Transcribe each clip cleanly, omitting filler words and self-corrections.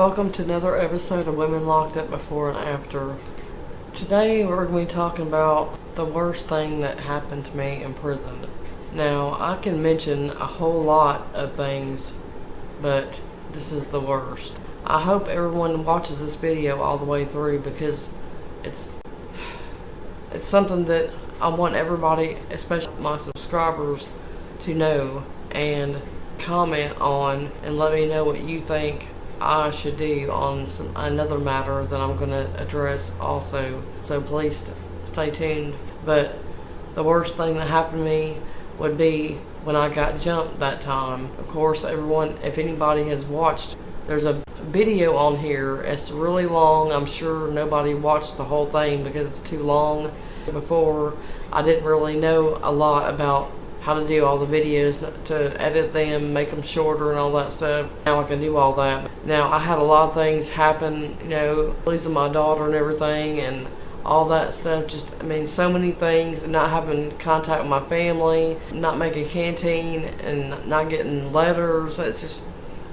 Welcome to another episode of Women Locked Up Before and After. Today we're going to be talking about the worst thing that happened to me in prison. Now, I can mention a whole lot of things, but this is the worst. I hope everyone watches this video all the way through because it's something that I want everybody, especially my subscribers, to know and comment on and let me know what you think I should do on another matter that I'm going to address also. So please stay tuned. But the worst thing that happened to me would be when I got jumped that time. Of course, everyone, if anybody has watched, there's a video on here. It's really long. I'm sure nobody watched the whole thing because it's too long. Before, I didn't really know a lot about how to do all the videos, to edit them, make them shorter and all that stuff. Now I can do all that. Now I had a lot of things happen, losing my daughter and everything and all that stuff. Just, so many things, not having contact with my family, not making canteen and not getting letters. It's just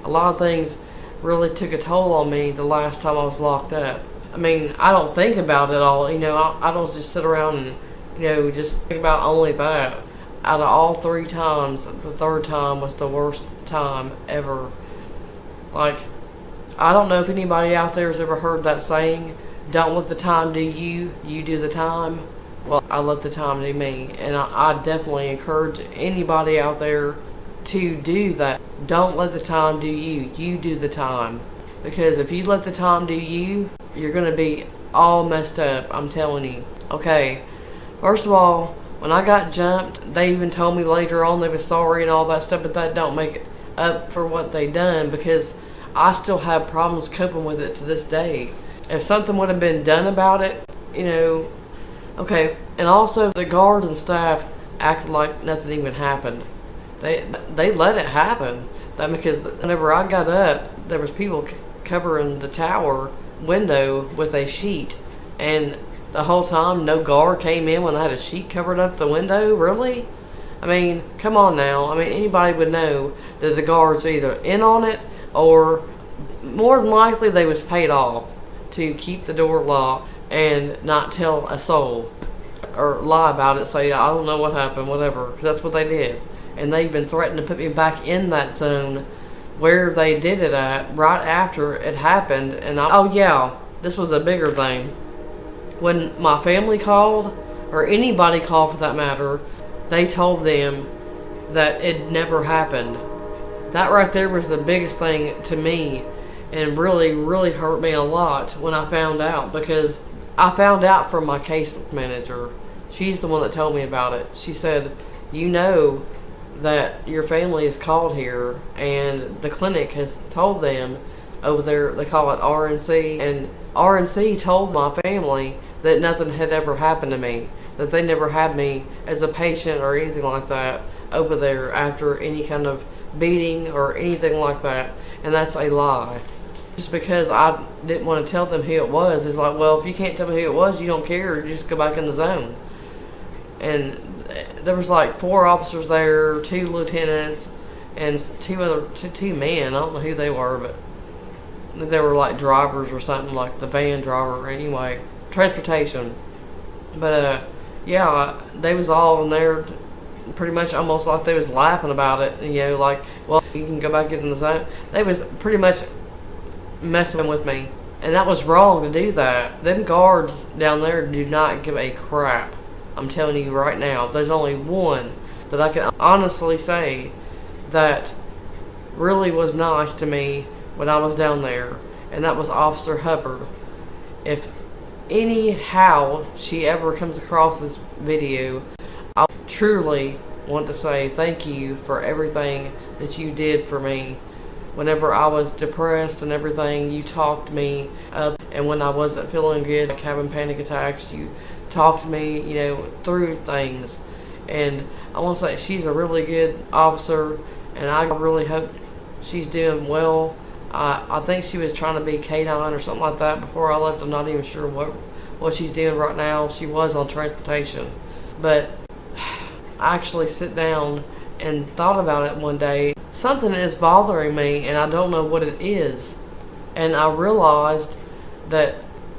a lot of things really took a toll on me the last time I was locked up. I don't think about it all, I don't just sit around and, just think about only that. Out of all 3 times, the third time was the worst time ever. I don't know if anybody out there has ever heard that saying, don't let the time do you, you do the time. Well, I let the time do me, and I definitely encourage anybody out there to do that. Don't let the time do you, you do the time. Because if you let the time do you, you're going to be all messed up, I'm telling you. Okay, first of all, when I got jumped, they even told me later on they were sorry and all that stuff, but that don't make it up for what they done because I still have problems coping with it to this day. If something would have been done about it, okay. And also the guards and staff acted like nothing even happened. They let it happen. That because whenever I got up, there was people covering the tower window with a sheet, and the whole time no guard came in when I had a sheet covered up the window. Really? Come on now. Anybody would know that the guards either in on it or more than likely they was paid off to keep the door locked and not tell a soul or lie about it, say I don't know what happened, whatever. That's what they did. And they even threatened to put me back in that zone where they did it at right after it happened. And oh yeah, this was a bigger thing. When my family called, or anybody called for that matter, they told them that it never happened. That right there was the biggest thing to me and really, really hurt me a lot when I found out, because I found out from my case manager. She's the one that told me about it. She said, that your family is called here and the clinic has told them over there, they call it RNC, and RNC told my family that nothing had ever happened to me, that they never had me as a patient or anything like that over there after any kind of beating or anything like that, and that's a lie. Just because I didn't want to tell them who it was, it's like, well, if you can't tell me who it was, you don't care, you just go back in the zone. And there was 4 officers there, 2 lieutenants, and 2 men. I don't know who they were, but they were drivers or something, like the van driver, anyway, transportation. But yeah, they was all in there pretty much almost like they was laughing about it, well, you can go back in the zone. They was pretty much messing with me, and that was wrong to do that. Them guards down there do not give a crap. I'm telling you right now, there's only one that I can honestly say that really was nice to me when I was down there, and that was Officer Hubbard. If anyhow she ever comes across this video, I truly want to say thank you for everything that you did for me. Whenever I was depressed and everything, you talked me up, and when I wasn't feeling good, having panic attacks, you talked me, through things. And I want to say she's a really good officer, and I really hope she's doing well. I think she was trying to be K9 or something like that before I left. I'm not even sure what she's doing right now. She was on transportation. But I actually sit down and thought about it one day. Something is bothering me, and I don't know what it is. And I realized that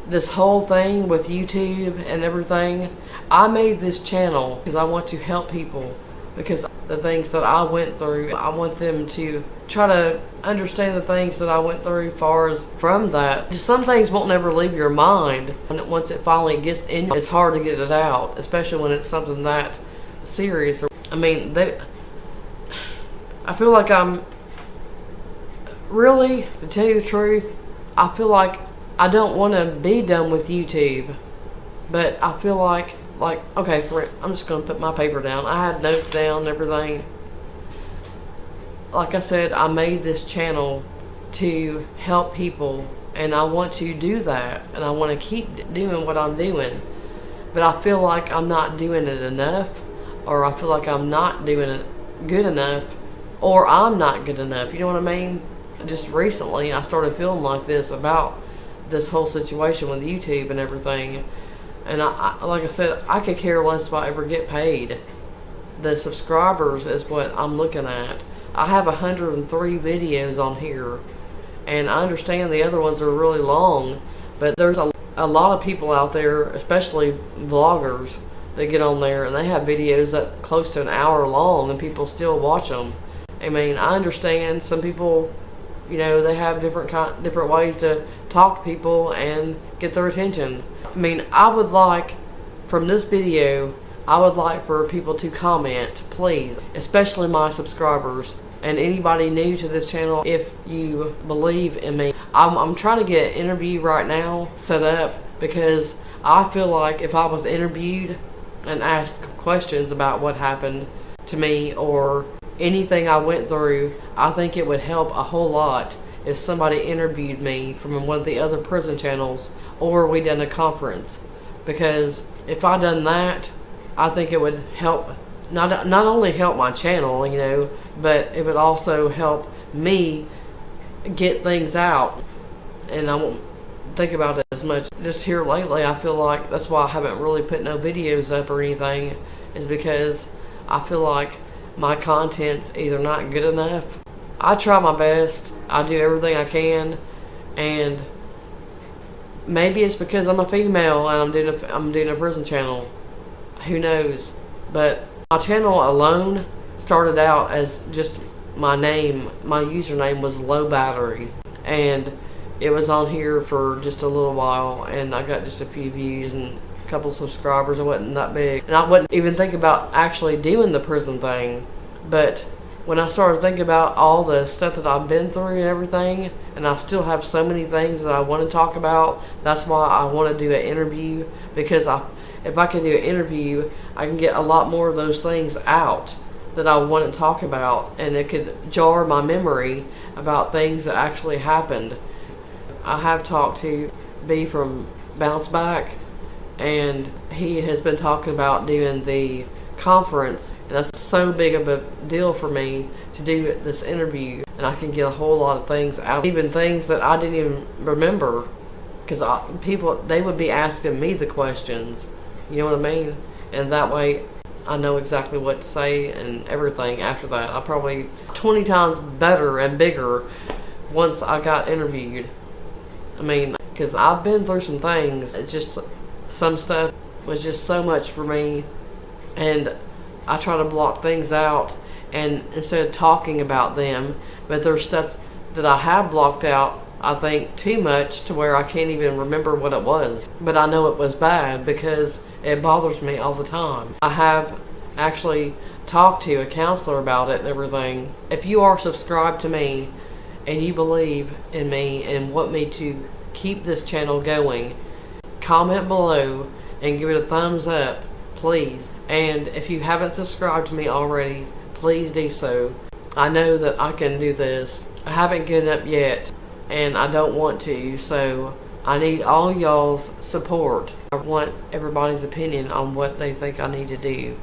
this whole thing with YouTube and everything, I made this channel because I want to help people, because the things that I went through, I want them to try to understand the things that I went through. Far as from that, just some things won't never leave your mind, and once it finally gets in you, it's hard to get it out, especially when it's something that serious. I mean, I feel like I'm really, to tell you the truth, I feel like I don't want to be done with YouTube, but I feel like okay, I'm just going to put my paper down. I had notes down and everything. Like I said, I made this channel to help people, and I want to do that, and I want to keep doing what I'm doing. But I feel like I'm not doing it enough, or I feel like I'm not doing it good enough, or I'm not good enough. You know what I mean? Just recently, I started feeling like this about this whole situation with YouTube and everything. And I like I said, I could care less if I ever get paid. The subscribers is what I'm looking at. I have 103 videos on here, and I understand the other ones are really long, but there's a lot of people out there, especially vloggers, that get on there and they have videos up close to an hour long and people still watch them. I mean, I understand some people, you know, they have different ways to talk to people and get their attention. I mean, I would like, from this video, I would like for people to comment, please, especially my subscribers and anybody new to this channel. If you believe in me, I'm trying to get an interview right now set up, because I feel like if I was interviewed and asked questions about what happened to me or anything I went through, I think it would help a whole lot if somebody interviewed me from one of the other prison channels, or we done a conference. Because if I done that, I think it would help, not only help my channel, you know, but it would also help me get things out. And I won't think about it as much. Just here lately, I feel like that's why I haven't really put no videos up or anything, is because I feel like my content's either not good enough. I try my best. I do everything I can, and maybe it's because I'm a female and I'm doing a prison channel. Who knows? But my channel alone started out as just my name. My username was Low Battery, and it was on here for just a little while, and I got just a few views and a couple subscribers. It wasn't that big, and I wouldn't even think about actually doing the prison thing. But when I started thinking about all the stuff that I've been through and everything, and I still have so many things that I want to talk about, that's why I want to do an interview, because if I can do an interview, I can get a lot more of those things out that I want to talk about, and it could jar my memory about things that actually happened. I have talked to B from Bounce Back, and he has been talking about doing the conference, and that's so big of a deal for me to do this interview, and I can get a whole lot of things out, even things that I didn't even remember, because they would be asking me the questions, you know what I mean? And that way I know exactly what to say and everything after that. I'll probably 20 times better and bigger once I got interviewed. I mean, because I've been through some things. It's just, some stuff was just so much for me, and I try to block things out, and instead of talking about them, but there's stuff that I have blocked out, I think too much, to where I can't even remember what it was. But I know it was bad because it bothers me all the time. I have actually talked to a counselor about it and everything. If you are subscribed to me and you believe in me and want me to keep this channel going, comment below and give it a thumbs up, please. And if you haven't subscribed to me already, please do so. I know that I can do this. I haven't given up yet, and I don't want to, so I need all y'all's support. I want everybody's opinion on what they think I need to do.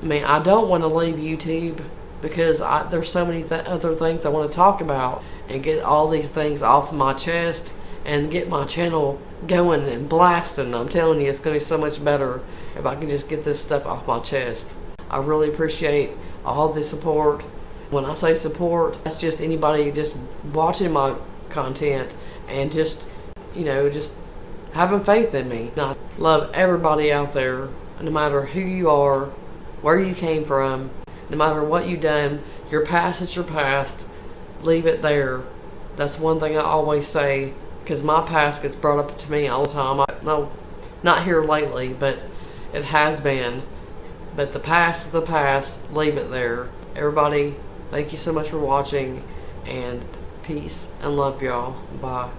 I mean, I don't want to leave YouTube, because there's so many other things I want to talk about and get all these things off my chest and get my channel going and blasting. I'm telling you, it's going to be so much better if I can just get this stuff off my chest. I really appreciate all the support. When I say support, that's just anybody just watching my content and just, just having faith in me. I love everybody out there, no matter who you are, where you came from, no matter what you've done. Your past is your past. Leave it there. That's one thing I always say, because my past gets brought up to me all the time. No, not here lately, but it has been. But the past is the past. Leave it there. Everybody, thank you so much for watching, and peace and love, y'all. Bye.